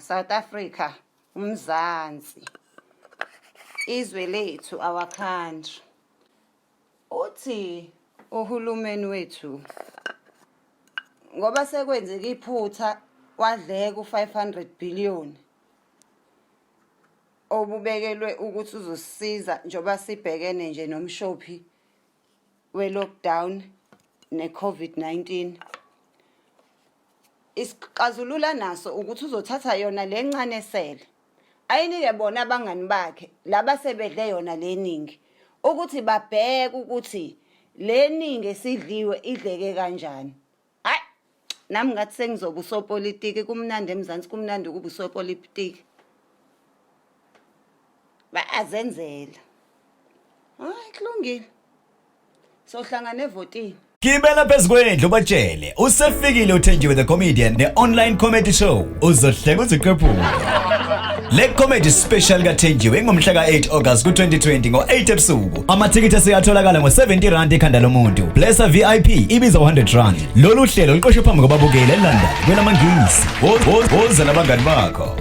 South Africa, umzansi. Izwe lethu, our country. Uthi uhulumeni wethu ngoba sekwenzeka iphutha wadleka u500 billion obubekelwe ukuthi uzosisiza njoba sibhekene nje nomshophi we-lockdown ne-COVID-19. Isixazulula naso ukuthi uzothatha yona lencane sele ayinike bona abangani bakhe laba sebedle yona leningi ukuthi babheke ukuthi leningi esidliwe idleke kanjani. Hayi nami ngathi sengizoba usopolitiki kumnandi emzansi kumnandi ukuba usopolitiki. Bayazenzela. Hayi kulungile. Sohlangana evotini. Gibela phezukwendlu ubatshele usefikile uThenjiwe the comedian the online comedy show uzohleka uziqephula. Le comedy special kaThenjiwe ngomhla ka8 August ku2020 ngo8 ebusuku. Amathikithi aseyatholakala ngo70 rand ekhanda lomuntu. Plus VIP ibiza 100 rand. Lolu hlelo liqoshwe phambi kwababukeli eLondon kwelamangisi. Woza nabangani bakho.